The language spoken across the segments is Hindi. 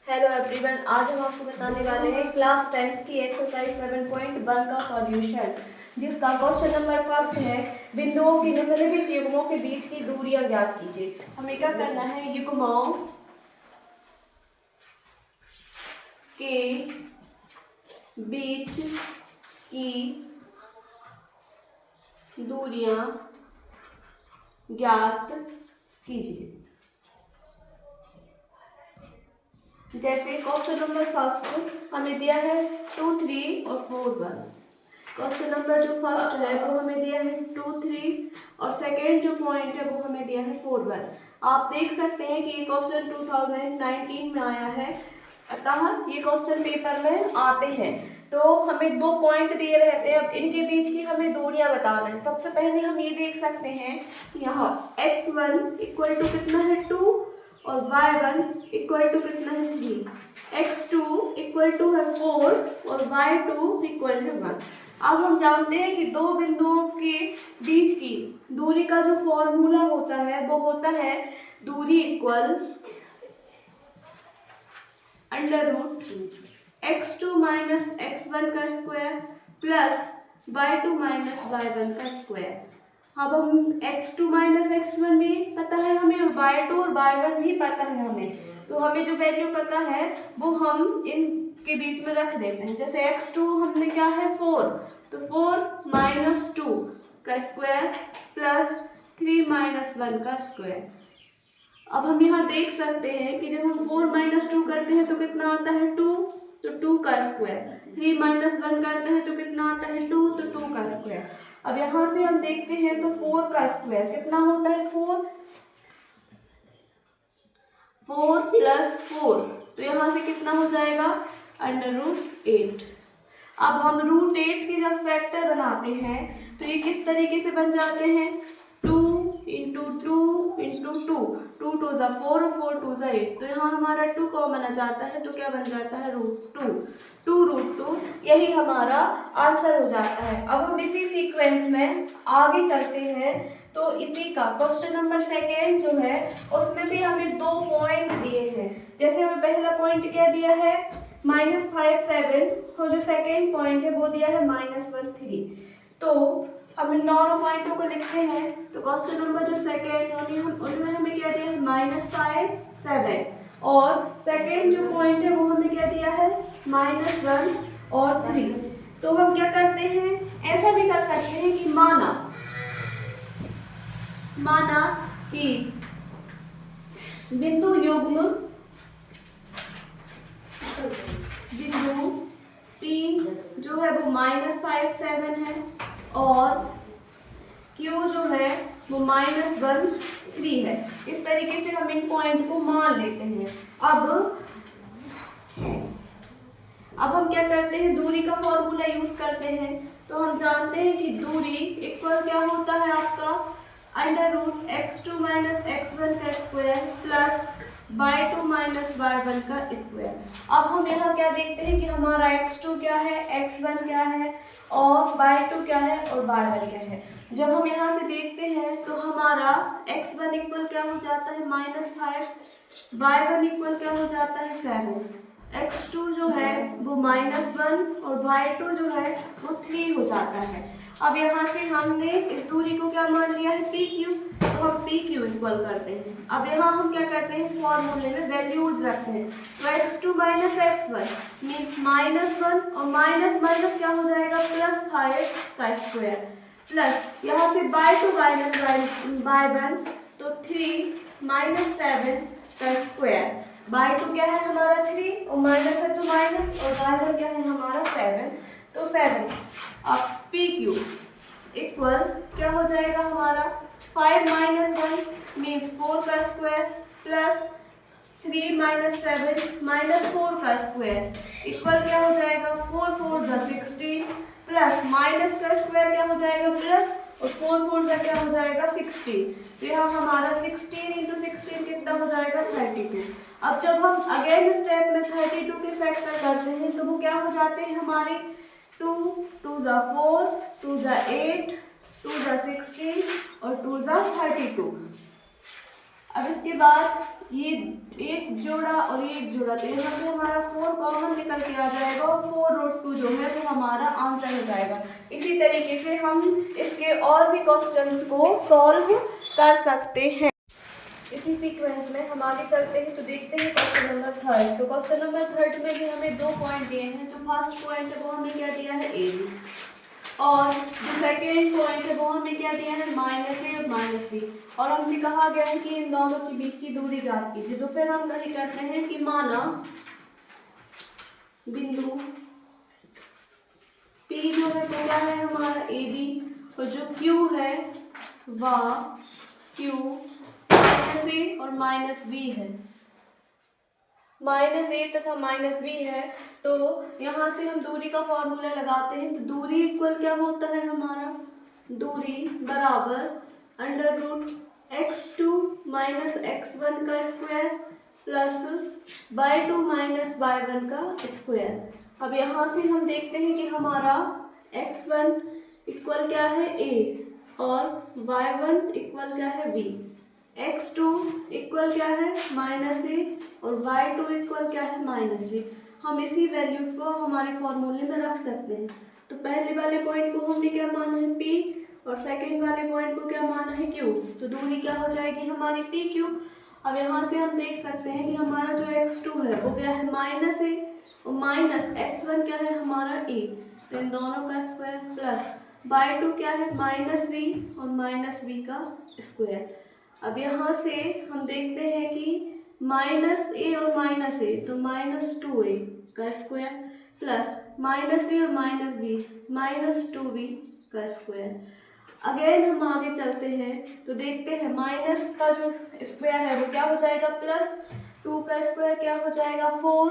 हेलो एवरीवन, आज हम आपको बताने वाले हैं क्लास 10th की एक्सरसाइज 7.1 का सॉल्यूशन, जिसका क्वेश्चन नंबर फर्स्ट है बिंदुओं की निम्नलिखित युग्मों के बीच की दूरियां ज्ञात कीजिए। हमें क्या करना है, युग्मों के बीच की दूरियां ज्ञात कीजिए। जैसे क्वेश्चन नंबर फर्स्ट हमें दिया है 2, 3 और 4, 1। क्वेश्चन नंबर जो फर्स्ट है वो हमें दिया है 2, 3 और सेकेंड जो पॉइंट है वो हमें दिया है 4, 1। आप देख सकते हैं कि ये क्वेश्चन 2019 में आया है, अतः ये क्वेश्चन पेपर में आते हैं। तो हमें 2 पॉइंट दिए रहते हैं, अब इनके बीच की हमें दूरियां बताना है। सबसे पहले हम ये देख सकते हैं यहाँ x1 इक्वल टू कितना है 2 और y1 इक्वल टू कितना है 3, x2 इक्वल टू है 4 और y2 इक्वल है 1। अब हम जानते हैं कि दो बिंदुओं के बीच की दूरी का जो फॉर्मूला होता है वो होता है दूरी इक्वल √ x2 माइनस x1 का square plus y2 minus y1 का स्क्वायर। अब हम x2 माइनस x1 भी पता है हमें और y2 और y1 भी पता है हमें, तो हमें जो वैल्यू पता है वो हम इनके बीच में रख देते हैं। जैसे x2 हमने क्या है 4, तो 4 माइनस 2 का स्क्वायर प्लस 3 माइनस 1 का स्क्वायर। अब हम यहाँ देख सकते हैं कि जब हम 4 माइनस 2 करते हैं तो कितना आता है 2, तो 2 का स्क्वायर। 3 माइनस 1 करते हैं तो कितना आता है 2, तो 2 का स्क्वायर। अब यहाँ से हम देखते हैं तो 4 का स्क्वायर कितना होता है 4 प्लस 4, तो यहाँ से कितना हो जाएगा √8। अब हम √8 के जब फैक्टर बनाते हैं तो ये किस तरीके से बन जाते हैं 2 इंटू 2 इंटू 2, 2 2 ज़ा 4 और 4 2 ज़ा 8, तो यहाँ हमारा 2 कॉमन आ जाता है तो क्या बन जाता है √2, यही हमारा आंसर हो जाता है। अब हम इसी सीक्वेंस में आगे चलते हैं, तो इसी का क्वेश्चन नंबर सेकेंड जो है उसमें भी हमें 2 पॉइंट दिए हैं। जैसे हमें पहला पॉइंट क्या दिया है -5 7 और जो सेकेंड पॉइंट है वो दिया है -1 3। तो हम इन दोनों पॉइंटों को लिखते हैं, तो क्वेश्चन नंबर जो सेकेंड उनमें हमें क्या दिया है -5 7 और सेकेंड जो पॉइंट है वो हमें क्या दिया है -1 और 3। तो हम क्या करते हैं, ऐसा भी कर सकते हैं कि माना कि बिंदु P जो है वो -5 7 है और Q जो है वो -1 3 है। इस तरीके से हम इन पॉइंट को मान लेते हैं। अब हम क्या करते हैं, दूरी का फॉर्मूला यूज करते हैं। तो हम जानते हैं कि दूरी इक्वल क्या होता है आपका √x2 माइनस x1 का square plus y2 minus y1 का स्क्वायर। अब हम यहाँ क्या देखते हैं कि हमारा x2 क्या है, x1 क्या है और y2 क्या है और y1 क्या है। जब हम यहाँ से देखते हैं तो हमारा x1 इक्वल क्या हो जाता है -5, y1 इक्वल क्या हो जाता है 7, x2 जो है वो -1 और y2 जो है वो 3 हो जाता है। अब यहाँ से हमने इस दूरी को क्या मान लिया है PQ, तो हम PQ इक्वल करते हैं। अब यहाँ हम क्या करते हैं, इस फॉर्मूले में वैल्यूज रखते हैं। तो x2 माइनस x1 मीन्स -1 और माइनस क्या हो जाएगा +5 का स्क्वायर प्लस यहाँ से y2 माइनस y1 तो 3 माइनस 7 का स्क्वायर। y2 क्या है हमारा 3 और माइनस है तो माइनस और y1 क्या है हमारा 7, तो 7। अब PQ इक्वल क्या हो जाएगा हमारा 5 माइनस 1 मीन्स 4 का स्क्वायर प्लस 3 माइनस 7 माइनस 4 का स्क्वायर इक्वल क्या हो जाएगा 4 4 ज़ा 16 प्लस माइनस का स्क्वायर क्या हो जाएगा प्लस और 4 4 ज़ा क्या हो जाएगा 16, तो यहाँ हमारा 16 इंटू 16 कितना हो जाएगा 32। अब जब हम अगेन स्टेप में 32 के फैक्टर करते हैं तो वो क्या हो जाते हैं हमारे 2 2 ज़ा 4 2 ज़ा 8 2 ज़ा 16 और 2 ज़ा 32। अब इसके बाद ये एक जोड़ा और ये एक जोड़ा, तो यहाँ पे हमारा 4 कॉमन निकल के आ जाएगा और 4√2 जो है वो हमारा आंसर हो जाएगा। इसी तरीके से हम इसके और भी क्वेश्चंस को सॉल्व कर सकते हैं। इसी सीक्वेंस में हम आगे चलते हैं तो देखते हैं क्वेश्चन नंबर 3। तो क्वेश्चन नंबर 3 में भी हमें 2 पॉइंट दिए हैं। जो फर्स्ट पॉइंट है वो हमें क्या दिया है, ए, और जो सेकेंड पॉइंट है वो हमें क्या दिया है, -a और -b, और हमसे कहा गया है कि इन दोनों के बीच की दूरी ज्ञात कीजिए। तो फिर हम कहीं करते हैं कि माना बिंदु P जो है वो क्या है हमारा AB, और जो Q है वह Q -a और -b है, -a तथा -b है। तो यहाँ से हम दूरी का फॉर्मूला लगाते हैं। तो दूरी इक्वल क्या होता है हमारा, दूरी बराबर √x2 - x1 का स्क्वायर प्लस y2 - y1 का स्क्वायर। अब यहाँ से हम देखते हैं कि हमारा x1 इक्वल क्या है a और y1 इक्वल क्या है b, x2 इक्वल क्या है -a और y2 इक्वल क्या है -b। हम इसी वैल्यूज को हमारे फॉर्मूले में रख सकते हैं। तो पहले वाले पॉइंट को हमने क्या माना है p और सेकंड वाले पॉइंट को क्या माना है q। तो दूरी क्या हो जाएगी हमारी pq। अब यहाँ से हम देख सकते हैं कि हमारा जो x2 है वो क्या है -a और -x1 क्या है हमारा a, तो इन दोनों का स्क्वायर प्लस y2 क्या है -b और -b का स्क्वायर। अब यहाँ से हम देखते हैं कि -a और -a तो -2a का स्क्वायर प्लस -b और -b का स्क्वायर। अगेन हम आगे चलते हैं तो देखते हैं माइनस का जो स्क्वायर है वो क्या हो जाएगा प्लस 2 का स्क्वायर क्या हो जाएगा 4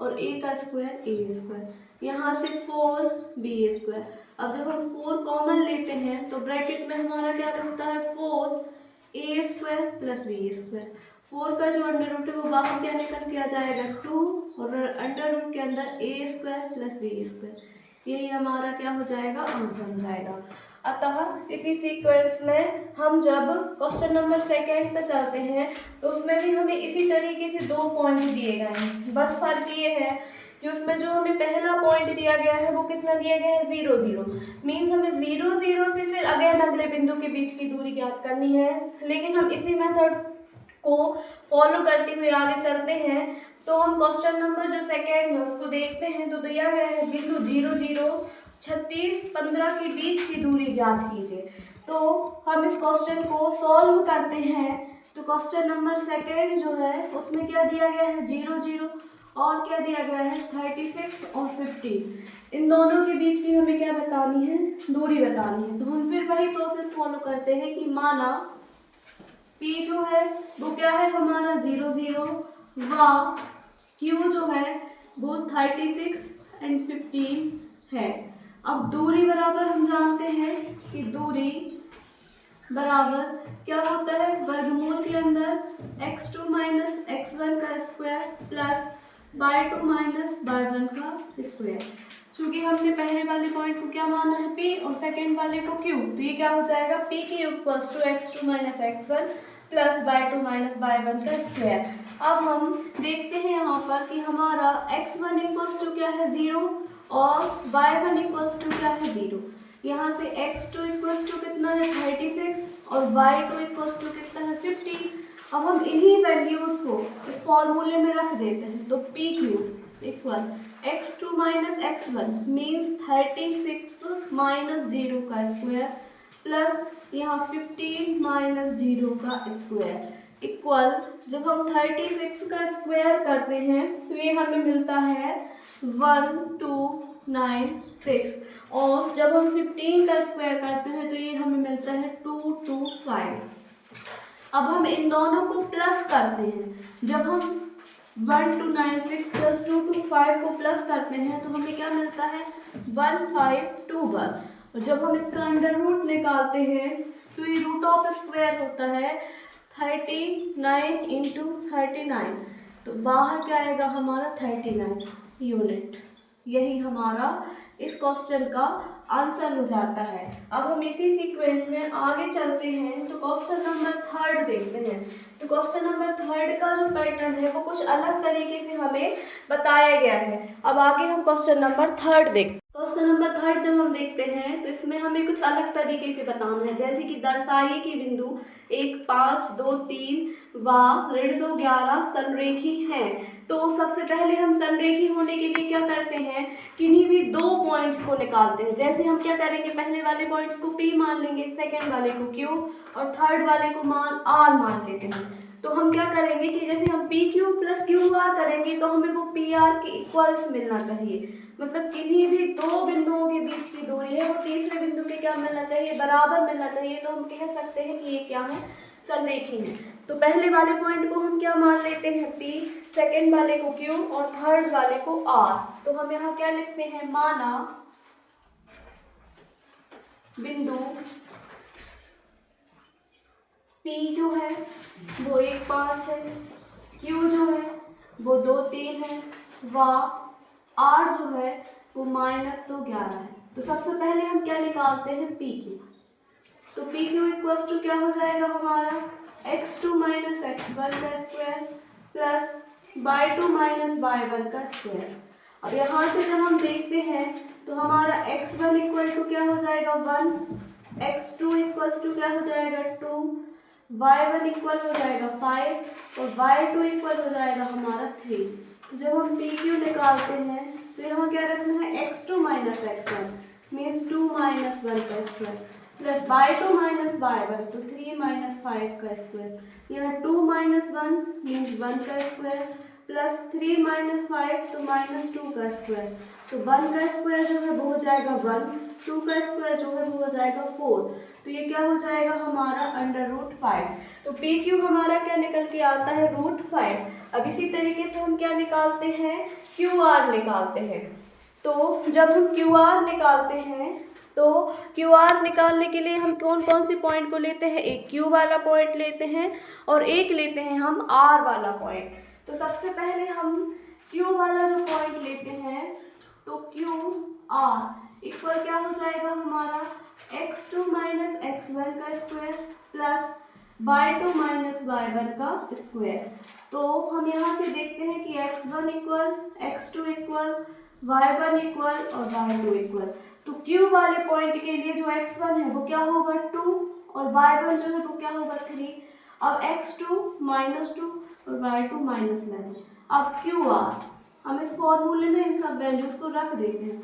और a का स्क्वायर a², यहाँ से 4b²। अब जब हम 4 कॉमन लेते हैं तो ब्रैकेट में हमारा क्या बचता है 4a² प्लस b²। 4 का जो अंडर रूट है वो बाहर क्या निकल के आ जाएगा 2 और अंडर रूट के अंदर a² प्लस b²। यही हमारा क्या हो जाएगा आंसर हो जाएगा। अतः इसी सीक्वेंस में हम जब क्वेश्चन नंबर 2 पे चलते हैं तो उसमें भी हमें इसी तरीके से 2 पॉइंट दिए गए हैं। बस फर्क ये है कि उसमें जो हमें पहला पॉइंट दिया गया है वो कितना दिया गया है 0 0, मीन्स हमें 0 0 से फिर अगेन अगले बिंदु के बीच की दूरी ज्ञात करनी है। लेकिन हम इसी मेथड को फॉलो करते हुए आगे चलते हैं तो हम क्वेश्चन नंबर जो 2 है उसको देखते हैं। तो दिया गया है बिंदु 0 0 36 15 के बीच की दूरी ज्ञात कीजिए। तो हम इस क्वेश्चन को सॉल्व करते हैं। तो क्वेश्चन नंबर 2 जो है उसमें क्या दिया गया है 0 0 और क्या दिया गया है 36 और 50। इन दोनों के बीच की हमें क्या बतानी है दूरी बतानी है। तो हम फिर वही प्रोसेस फॉलो करते हैं कि माना P जो है वो क्या है हमारा 0 0 व Q जो है वो 36 और 15 है। अब दूरी बराबर हम जानते हैं कि दूरी बराबर क्या होता है वर्गमूल के अंदर x2 - x1 का स्क्वायर प्लस y2 - y1 का स्क्वायर। चूंकि हमने पहले वाले पॉइंट को क्या माना है p और सेकंड वाले को q, तो ये क्या हो जाएगा pq = x2 - x1 plus y2 - y1 का स्क्वायर। अब हम देखते हैं यहाँ पर कि हमारा x1 = क्या है 0 और y1 = क्या है 0। यहाँ से x2 = कितना है 36 और y2 = कितना है 50। अब हम इन्हीं वैल्यूज को इस फॉर्मूले में रख देते हैं। तो pq = x2 - x1 मीन्स 36 - 0 का स्क्वायर प्लस यहाँ 15 - 0 का स्क्वायर इक्वल, जब हम 36 का स्क्वायर करते हैं तो ये हमें मिलता है 1296 और जब हम 15 का स्क्वायर करते हैं तो ये हमें मिलता है 225। अब हम इन दोनों को प्लस करते हैं। जब हम 1296 + 225 को प्लस करते हैं तो हमें क्या मिलता है 1521। और जब हम इसका अंडर रूट निकालते हैं तो ये √² होता है 39 × 39, तो बाहर क्या आएगा हमारा 39 यूनिट। यही हमारा इस क्वेश्चन का आंसर हो जाता है। अब हम इसी सीक्वेंस में आगे चलते हैं तो क्वेश्चन नंबर 3 देखते हैं। तो क्वेश्चन नंबर 3 का जो पैटर्न है वो कुछ अलग तरीके से हमें बताया गया है। अब आगे हम क्वेश्चन नंबर 3 देखते हैं। क्वेश्चन नंबर 3 जब हम देखते हैं तो इसमें हमें कुछ अलग तरीके से बताना है, जैसे कि दर्शाइए कि बिंदु 1, 5, 2, 3 व ऋण 2, 11 संरेखी हैं। तो सबसे पहले हम संरेखी होने के लिए क्या करते हैं, किन्हीं भी दो पॉइंट्स को निकालते हैं। जैसे हम क्या करेंगे, पहले वाले पॉइंट्स को P मान लेंगे, सेकंड वाले को Q और थर्ड वाले को मान R मान लेते हैं। तो हम क्या करेंगे कि जैसे हम PQ प्लस QR करेंगे तो हमें वो PR के इक्वल्स मिलना चाहिए। मतलब किन्हीं भी दो बिंदुओं के बीच की दूरी है वो तीसरे बिंदु के क्या मिलना चाहिए, बराबर मिलना चाहिए। तो हम कह सकते हैं कि ये क्या है, संरेखी है। तो पहले वाले पॉइंट को हम क्या मान लेते हैं P, सेकंड वाले को Q और थर्ड वाले को R। तो हम यहाँ क्या लिखते हैं, माना बिंदु P जो है वो 1, 5 है, Q जो है वो 2, 3 है व R जो है वो -2, 11 है। तो सबसे पहले हम क्या निकालते हैं, PQ। तो PQ इक्वल्स टू क्या हो जाएगा हमारा, x2 माइनस x1 का square plus y2 minus y1 का स्क्वायर। अब यहाँ से जब हम देखते हैं तो हमारा x1 इक्वल टू क्या हो जाएगा 1, x2 इक्वल्स टू क्या हो जाएगा 2, y1 इक्वल हो जाएगा 5 और y2 इक्वल हो जाएगा हमारा 3। तो जब हम PQ निकालते हैं तो यहाँ क्या रखना है, x2 minus x1 means 2 minus 1 का square plus y2 minus y1 तो 3 माइनस 5 का स्क्वायर। यहाँ 2 माइनस 1 मीन्स 1 का स्क्वायर प्लस 3 माइनस 5 तो -2 का स्क्वायर। तो 1 का स्क्वायर जो है वो हो जाएगा 1, 2 का स्क्वायर जो है वो हो जाएगा 4। तो ये क्या हो जाएगा हमारा √5। तो PQ हमारा क्या निकल के आता है, √5। अब इसी तरीके से हम क्या निकालते हैं, QR निकालते हैं। तो जब हम QR निकालते हैं तो QR निकालने के लिए हम कौन कौन से पॉइंट को लेते हैं, एक Q वाला पॉइंट लेते हैं और एक लेते हैं हम R वाला पॉइंट। तो सबसे पहले हम Q वाला जो पॉइंट लेते हैं तो QR इक्वल क्या हो जाएगा हमारा, x2 माइनस x1 का square plus y2 minus y1 का स्क्वायर। तो हम यहाँ से देखते हैं कि x1 equal, x2 equal, y1 equal और y2 इक्वल। तो Q वाले पॉइंट के लिए जो x1 है वो क्या होगा 2 और y1 जो है वो क्या होगा 3। अब x2 -2 और y2 -11। अब QR हम इस फॉर्मूले में इन सब वैल्यूज को रख देते हैं।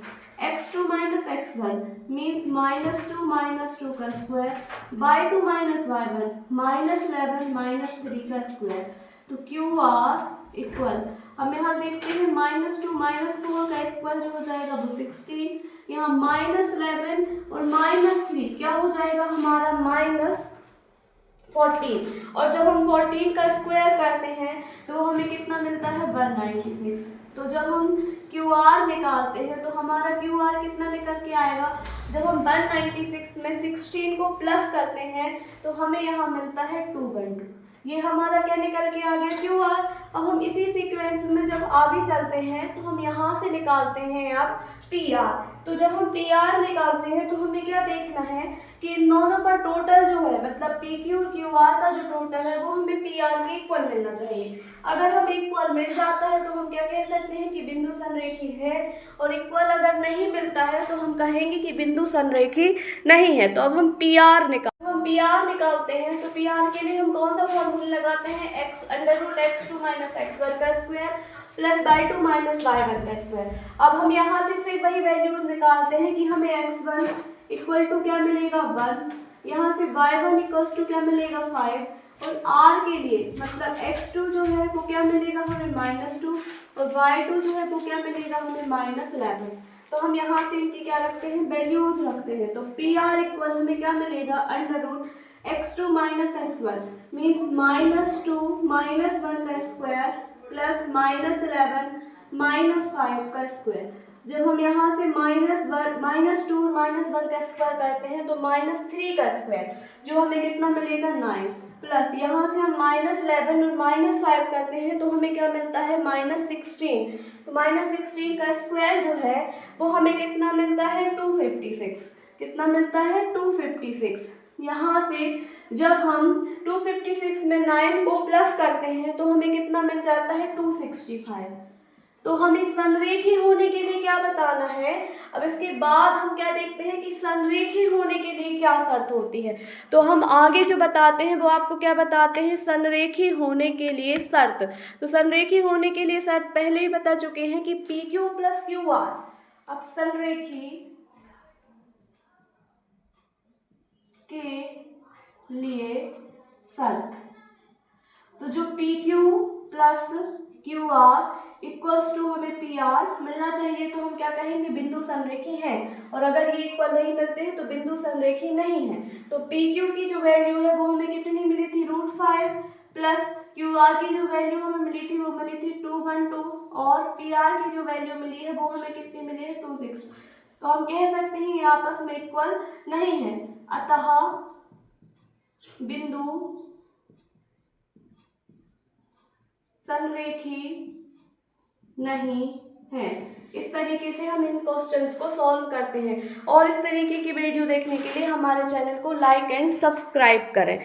x2 माइनस x1 मीन्स -2 का स्क्वायर, y2 माइनस y1 -11 -3 का स्क्वायर। तो QR इक्वल, हम यहाँ देखते हैं -2 -4 का इक्वल जो हो जाएगा वो 16, यहाँ -11 और -3 क्या हो जाएगा हमारा -14। और जब हम 14 का स्क्वायर करते हैं तो हमें कितना मिलता है 196। तो जब हम QR निकालते हैं तो हमारा QR कितना निकल के आएगा, जब हम 196 में 16 को प्लस करते हैं तो हमें यहाँ मिलता है 212। ये हमारा क्या निकल के आ गया QR। अब हम इसी सीक्वेंस में जब आगे चलते हैं तो हम यहाँ से निकालते हैं अब PR। तो जब हम PR निकालते हैं तो हमें क्या देखना है कि इन दोनों का टोटल जो है, मतलब PQ और QR का जो टोटल है वो हमें PR के इक्वल मिलना चाहिए। अगर हम इक्वल मिल जाता है तो हम क्या कह सकते हैं कि बिंदु संरेखी है, और इक्वल अगर नहीं मिलता है तो हम कहेंगे कि बिंदु संरेखी नहीं है। तो अब हम PR निकालते हैं तो PR के लिए हम कौन सा फॉर्मूला लगाते हैं, √x2 माइनस x1 का square plus y2 minus y1 का स्क्वायर। अब हम यहाँ से फिर वही वैल्यूज निकालते हैं कि हमें x1 इक्वल टू क्या मिलेगा 1, यहाँ से y1 इक्वल टू क्या मिलेगा 5 और r के लिए मतलब x2 जो है वो क्या मिलेगा हमें -2 और y2 जो है वो क्या मिलेगा हमें -11। तो हम यहाँ से इनकी क्या रखते हैं, वैल्यूज रखते हैं। तो PR इक्वल हमें क्या मिलेगा √x2 माइनस x1 मीन्स -2 -1 का स्क्वायर प्लस -11 -5 का स्क्वायर। जब हम यहाँ से -2 और -1 का स्क्वायर करते हैं तो -3 का स्क्वायर जो हमें कितना मिलेगा 9 प्लस यहाँ से हम -11 और -5 करते हैं तो हमें क्या मिलता है -16। तो -16 का स्क्वायर जो है वो हमें कितना मिलता है 256। कितना मिलता है 256। यहाँ से जब हम 256 में 9 को प्लस करते हैं तो हमें कितना मिल जाता है 265। तो हमें संरेखी होने के लिए क्या बताना है। अब इसके बाद हम क्या देखते हैं कि संरेखी होने के लिए क्या शर्त होती है। तो हम आगे जो बताते हैं वो आपको क्या बताते हैं, संरेखी होने के लिए शर्त। तो संरेखी होने के लिए शर्त पहले ही बता चुके हैं कि PQ + QR। अब संरेखी के लिए शर्त, तो जो PQ + QR = हमें PR मिलना चाहिए तो हम क्या कहेंगे, बिंदु संरेखी है। और अगर ये इक्वल नहीं मिलते हैं तो बिंदु संरेखी नहीं है। तो PQ की जो वैल्यू है वो हमें कितनी मिली थी √5 प्लस QR की जो वैल्यू हमें मिली थी वो मिली थी 212 और PR की जो वैल्यू मिली है वो हमें कितनी मिली है 26। तो हम कह सकते हैं ये आपस में इक्वल नहीं है, अतः बिंदु संरेखी नहीं है। इस तरीके से हम इन क्वेश्चंस को सॉल्व करते हैं। और इस तरीके की वीडियो देखने के लिए हमारे चैनल को लाइक एंड सब्सक्राइब करें।